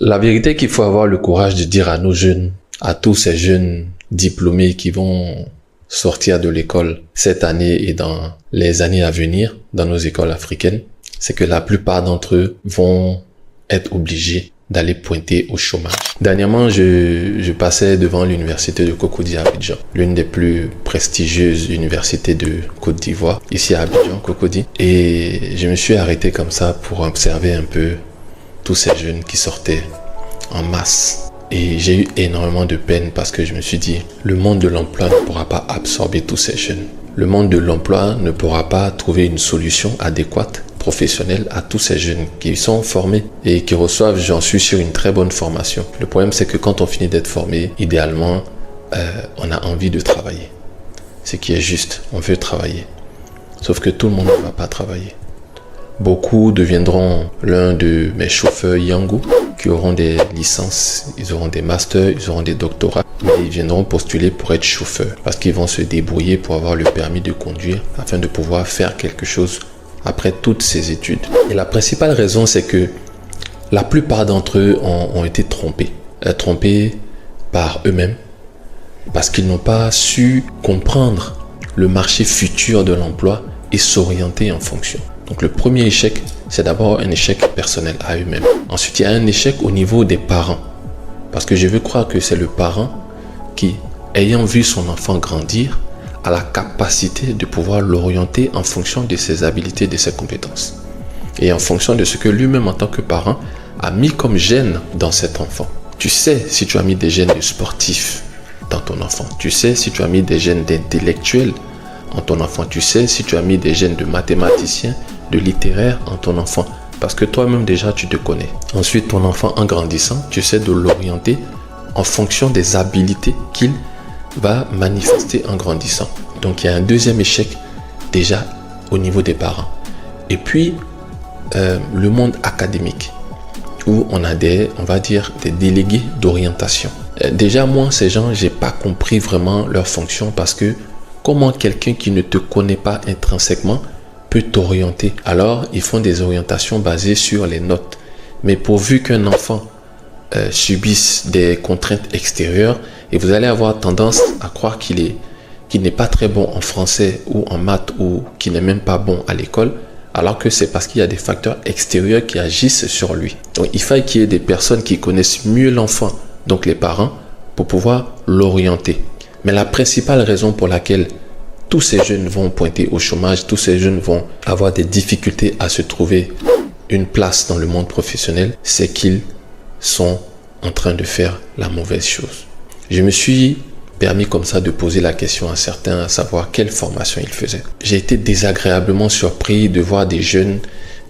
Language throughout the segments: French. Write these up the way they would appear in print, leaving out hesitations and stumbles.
La vérité est qu'il faut avoir le courage de dire à nos jeunes, à tous ces jeunes diplômés qui vont sortir de l'école cette année et dans les années à venir dans nos écoles africaines, c'est que la plupart d'entre eux vont être obligés d'aller pointer au chômage. Dernièrement, je passais devant l'université de Cocody à Abidjan, l'une des plus prestigieuses universités de Côte d'Ivoire, ici à Abidjan, Cocody, et je me suis arrêté comme ça pour observer un peu tous ces jeunes qui sortaient en masse. Et j'ai eu énormément de peine parce que je me suis dit, le monde de l'emploi ne pourra pas absorber tous ces jeunes. Le monde de l'emploi ne pourra pas trouver une solution adéquate, professionnelle à tous ces jeunes qui sont formés et qui reçoivent, j'en suis sûr, une très bonne formation. Le problème, c'est que quand on finit d'être formé, idéalement, on a envie de travailler. Ce qui est juste, on veut travailler. Sauf que tout le monde ne va pas travailler. Beaucoup deviendront l'un de mes chauffeurs Yango qui auront des licences, ils auront des masters, ils auront des doctorats, mais ils viendront postuler pour être chauffeurs parce qu'ils vont se débrouiller pour avoir le permis de conduire afin de pouvoir faire quelque chose après toutes ces études. Et la principale raison, c'est que la plupart d'entre eux ont été trompés par eux-mêmes parce qu'ils n'ont pas su comprendre le marché futur de l'emploi et s'orienter en fonction. Donc le premier échec, c'est d'abord un échec personnel à eux-mêmes. Ensuite, il y a un échec au niveau des parents. Parce que je veux croire que c'est le parent qui, ayant vu son enfant grandir, a la capacité de pouvoir l'orienter en fonction de ses habiletés, de ses compétences. Et en fonction de ce que lui-même en tant que parent a mis comme gène dans cet enfant. Tu sais si tu as mis des gènes de sportif dans ton enfant. Tu sais si tu as mis des gènes d'intellectuel en ton enfant. Tu sais si tu as mis des gènes de mathématicien, de littéraire en ton enfant. Parce que toi-même déjà tu te connais. Ensuite, ton enfant en grandissant, tu sais de l'orienter en fonction des habiletés qu'il va manifester en grandissant. Donc il y a un deuxième échec déjà au niveau des parents. Et puis le monde académique où on a on va dire des délégués d'orientation. Déjà moi ces gens, j'ai pas compris vraiment leur fonction parce que comment quelqu'un qui ne te connaît pas intrinsèquement peut t'orienter? Alors, ils font des orientations basées sur les notes. Mais pourvu qu'un enfant subisse des contraintes extérieures, et vous allez avoir tendance à croire qu'il n'est pas très bon en français ou en maths ou qu'il n'est même pas bon à l'école, alors que c'est parce qu'il y a des facteurs extérieurs qui agissent sur lui. Donc, il faut qu'il y ait des personnes qui connaissent mieux l'enfant, donc les parents, pour pouvoir l'orienter. Mais la principale raison pour laquelle tous ces jeunes vont pointer au chômage, tous ces jeunes vont avoir des difficultés à se trouver une place dans le monde professionnel, c'est qu'ils sont en train de faire la mauvaise chose. Je me suis permis comme ça de poser la question à certains, à savoir quelle formation ils faisaient. J'ai été désagréablement surpris de voir des jeunes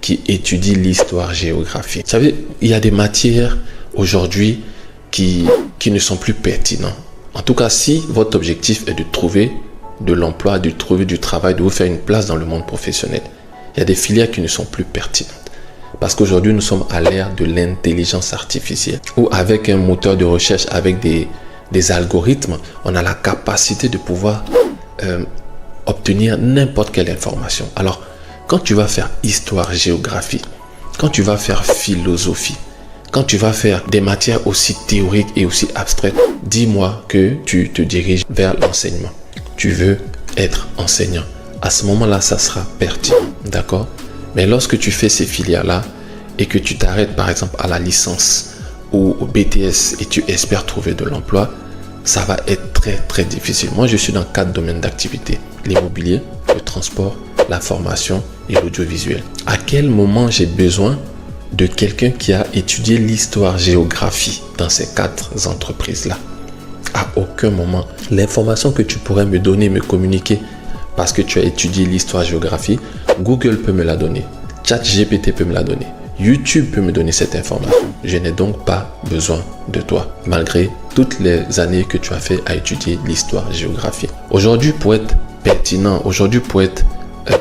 qui étudient l'histoire-géographie. Vous savez, il y a des matières aujourd'hui qui ne sont plus pertinentes. En tout cas, si votre objectif est de trouver de l'emploi, de trouver du travail, de vous faire une place dans le monde professionnel, il y a des filières qui ne sont plus pertinentes. Parce qu'aujourd'hui, nous sommes à l'ère de l'intelligence artificielle, où avec un moteur de recherche, avec des algorithmes, on a la capacité de pouvoir obtenir n'importe quelle information. Alors, quand tu vas faire histoire, géographie, quand tu vas faire philosophie, quand tu vas faire des matières aussi théoriques et aussi abstraites, dis-moi que tu te diriges vers l'enseignement. Tu veux être enseignant. À ce moment-là, ça sera pertinent, d'accord? Mais lorsque tu fais ces filières-là et que tu t'arrêtes par exemple à la licence ou au BTS et tu espères trouver de l'emploi, ça va être très très difficile. Moi, je suis dans 4 domaines d'activité: l'immobilier, le transport, la formation et l'audiovisuel. À quel moment j'ai besoin de quelqu'un qui a étudié l'histoire-géographie dans ces 4 entreprises-là? À aucun moment. L'information que tu pourrais me donner, me communiquer parce que tu as étudié l'histoire-géographie, Google peut me la donner, ChatGPT peut me la donner, YouTube peut me donner cette information. Je n'ai donc pas besoin de toi, malgré toutes les années que tu as fait à étudier l'histoire-géographie. Aujourd'hui, pour être pertinent, aujourd'hui pour être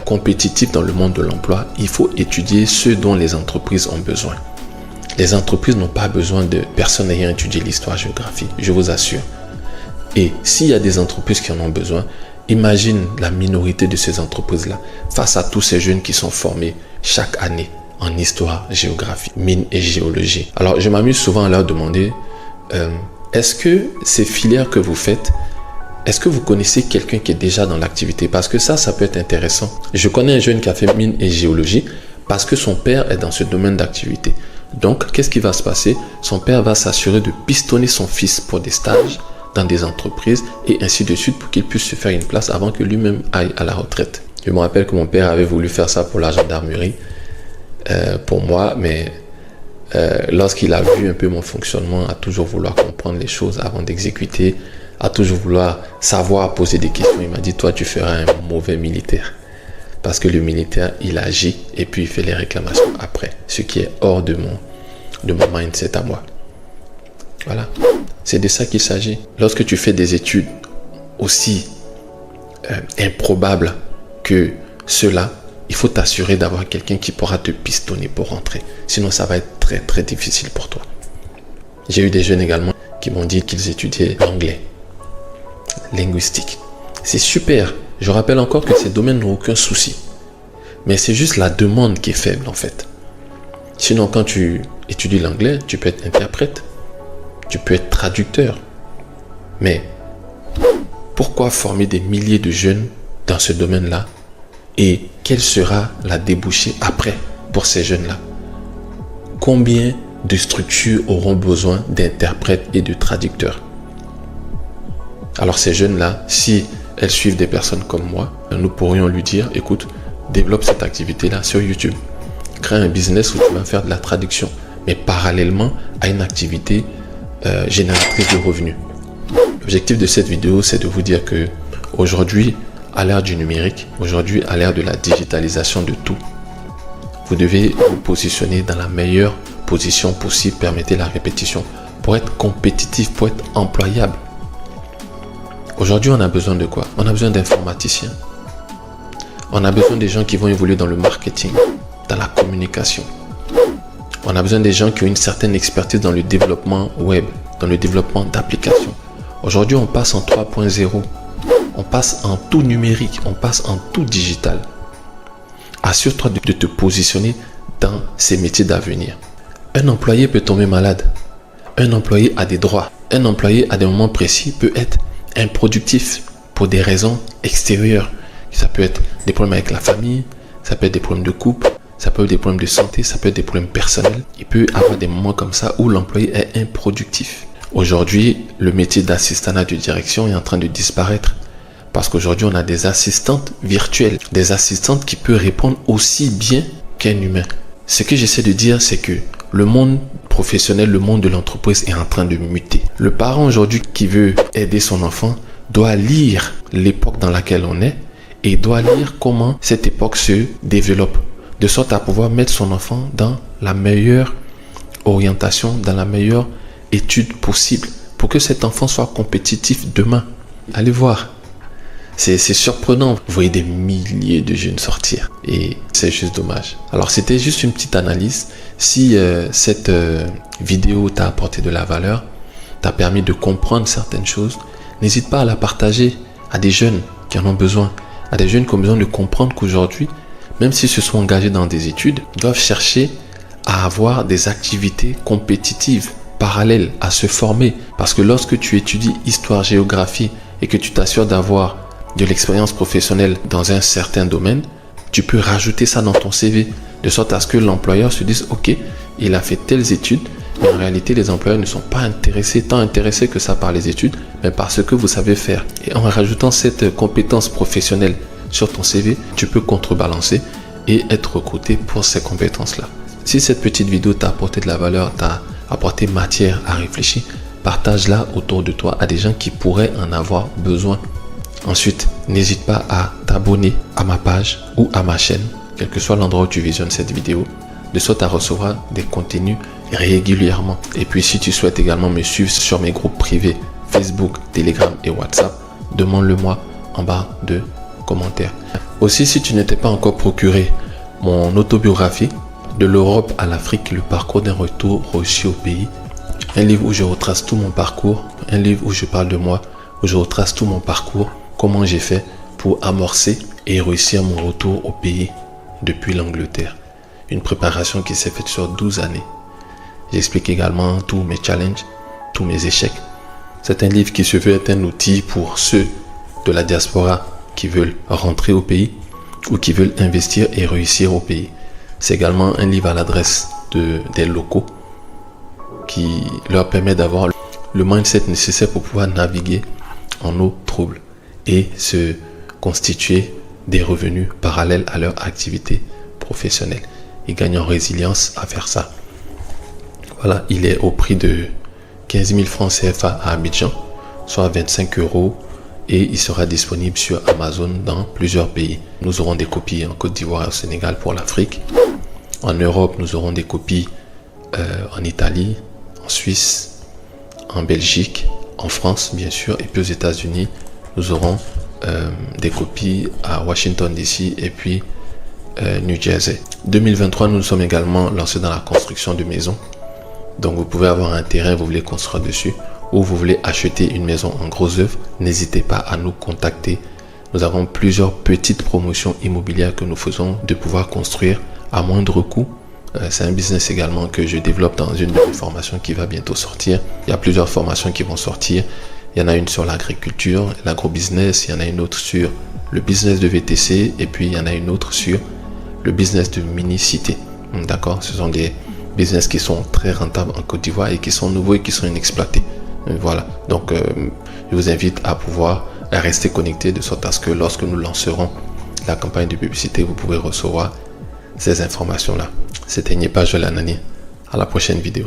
compétitif dans le monde de l'emploi, il faut étudier ce dont les entreprises ont besoin. Les entreprises n'ont pas besoin de personnes ayant étudié l'histoire-géographie, je vous assure. Et s'il y a des entreprises qui en ont besoin, imagine la minorité de ces entreprises-là face à tous ces jeunes qui sont formés chaque année en histoire, géographie, mine et géologie. Alors, je m'amuse souvent à leur demander, est-ce que ces filières que vous faites, est-ce que vous connaissez quelqu'un qui est déjà dans l'activité? Parce que ça peut être intéressant. Je connais un jeune qui a fait mine et géologie parce que son père est dans ce domaine d'activité. Donc, qu'est-ce qui va se passer? Son père va s'assurer de pistonner son fils pour des stages dans des entreprises et ainsi de suite pour qu'il puisse se faire une place avant que lui-même aille à la retraite. Je me rappelle que mon père avait voulu faire ça pour la gendarmerie, pour moi, mais lorsqu'il a vu un peu mon fonctionnement, à toujours vouloir comprendre les choses avant d'exécuter, à toujours vouloir savoir poser des questions, il m'a dit, toi tu feras un mauvais militaire. Parce que le militaire, il agit et puis il fait les réclamations après, ce qui est hors de mon mindset à moi. Voilà, c'est de ça qu'il s'agit. Lorsque tu fais des études aussi improbables que cela, il faut t'assurer d'avoir quelqu'un qui pourra te pistonner pour rentrer. Sinon, ça va être très très difficile pour toi. J'ai eu des jeunes également qui m'ont dit qu'ils étudiaient l'anglais, linguistique. C'est super. Je rappelle encore que ces domaines n'ont aucun souci. Mais c'est juste la demande qui est faible en fait. Sinon, quand tu étudies l'anglais, tu peux être interprète. Tu peux être traducteur. Mais pourquoi former des milliers de jeunes dans ce domaine-là? Et quelle sera la débouchée après pour ces jeunes-là? Combien de structures auront besoin d'interprètes et de traducteurs? Alors ces jeunes-là, si elles suivent des personnes comme moi, nous pourrions lui dire, écoute, développe cette activité-là sur YouTube. Crée un business où tu vas faire de la traduction, mais parallèlement à une activité génératrice de revenus. L'objectif de cette vidéo, c'est de vous dire que aujourd'hui, à l'ère du numérique, aujourd'hui, à l'ère de la digitalisation de tout, vous devez vous positionner dans la meilleure position possible, permettez la répétition, pour être compétitif, pour être employable. Aujourd'hui, on a besoin de quoi? On a besoin d'informaticiens. On a besoin des gens qui vont évoluer dans le marketing, dans la communication. On a besoin des gens qui ont une certaine expertise dans le développement web, dans le développement d'applications. Aujourd'hui, on passe en 3.0. On passe en tout numérique, on passe en tout digital. Assure-toi de te positionner dans ces métiers d'avenir. Un employé peut tomber malade. Un employé a des droits. Un employé à des moments précis peut être improductif pour des raisons extérieures. Ça peut être des problèmes avec la famille, ça peut être des problèmes de couple, ça peut être des problèmes de santé, ça peut être des problèmes personnels. Il peut y avoir des moments comme ça où l'employé est improductif. Aujourd'hui, le métier d'assistanat de direction est en train de disparaître. Parce qu'aujourd'hui, on a des assistantes virtuelles, des assistantes qui peuvent répondre aussi bien qu'un humain. Ce que j'essaie de dire, c'est que le monde professionnel, le monde de l'entreprise est en train de muter. Le parent aujourd'hui qui veut aider son enfant doit lire l'époque dans laquelle on est et doit lire comment cette époque se développe, de sorte à pouvoir mettre son enfant dans la meilleure orientation, dans la meilleure étude possible pour que cet enfant soit compétitif demain. Allez voir. C'est surprenant. Vous voyez des milliers de jeunes sortir et c'est juste dommage. Alors c'était juste une petite analyse. Si cette vidéo t'a apporté de la valeur, t'a permis de comprendre certaines choses, n'hésite pas à la partager à des jeunes qui en ont besoin, à des jeunes qui ont besoin de comprendre qu'aujourd'hui, même s'ils se sont engagés dans des études, ils doivent chercher à avoir des activités compétitives parallèles, à se former. Parce que lorsque tu étudies histoire, géographie et que tu t'assures d'avoir de l'expérience professionnelle dans un certain domaine, tu peux rajouter ça dans ton CV, de sorte à ce que l'employeur se dise, ok, il a fait telles études, mais en réalité, les employeurs ne sont pas tant intéressés que ça par les études, mais par ce que vous savez faire. Et en rajoutant cette compétence professionnelle sur ton CV, tu peux contrebalancer et être recruté pour ces compétences-là. Si cette petite vidéo t'a apporté de la valeur, t'a apporté matière à réfléchir, partage-la autour de toi à des gens qui pourraient en avoir besoin. Ensuite, n'hésite pas à t'abonner à ma page ou à ma chaîne, quel que soit l'endroit où tu visionnes cette vidéo, de sorte à recevoir des contenus régulièrement. Et puis, si tu souhaites également me suivre sur mes groupes privés Facebook, Telegram et WhatsApp, demande-le-moi en bas de commentaires. Aussi, si tu n'étais pas encore procuré mon autobiographie de l'Europe à l'Afrique, le parcours d'un retour réussi au pays, un livre où je retrace tout mon parcours, un livre où je parle de moi, où je retrace tout mon parcours, comment j'ai fait pour amorcer et réussir mon retour au pays depuis l'Angleterre. une préparation qui s'est faite sur 12 années. J'explique également tous mes challenges, tous mes échecs. C'est un livre qui se veut être un outil pour ceux de la diaspora qui veulent rentrer au pays ou qui veulent investir et réussir au pays. C'est également un livre à l'adresse des locaux qui leur permet d'avoir le mindset nécessaire pour pouvoir naviguer en eau trouble et se constituer des revenus parallèles à leur activité professionnelle. Ils gagnent en résilience à faire ça. Voilà, il est au prix de 15 000 francs CFA à Abidjan, soit 25 € et il sera disponible sur Amazon dans plusieurs pays. Nous aurons des copies en Côte d'Ivoire et au Sénégal pour l'Afrique. En Europe, nous aurons des copies en Italie, en Suisse, en Belgique, en France bien sûr, et puis aux États-Unis, nous aurons des copies à Washington DC et puis New Jersey. 2023, nous nous sommes également lancés dans la construction de maisons. Donc vous pouvez avoir un terrain, vous voulez construire dessus, ou vous voulez acheter une maison en gros œuvre, n'hésitez pas à nous contacter. Nous avons plusieurs petites promotions immobilières que nous faisons de pouvoir construire à moindre coût. C'est un business également que je développe dans une de mes formations qui va bientôt sortir. Il y a plusieurs formations qui vont sortir. Il y en a une sur l'agriculture, l'agrobusiness, il y en a une autre sur le business de VTC et puis il y en a une autre sur le business de mini-cité. D'accord? Ce sont des business qui sont très rentables en Côte d'Ivoire et qui sont nouveaux et qui sont inexploités. Voilà. Donc, je vous invite à pouvoir rester connecté de sorte à ce que lorsque nous lancerons la campagne de publicité, vous pouvez recevoir ces informations-là. C'était Nyepa Jolanani. À la prochaine vidéo.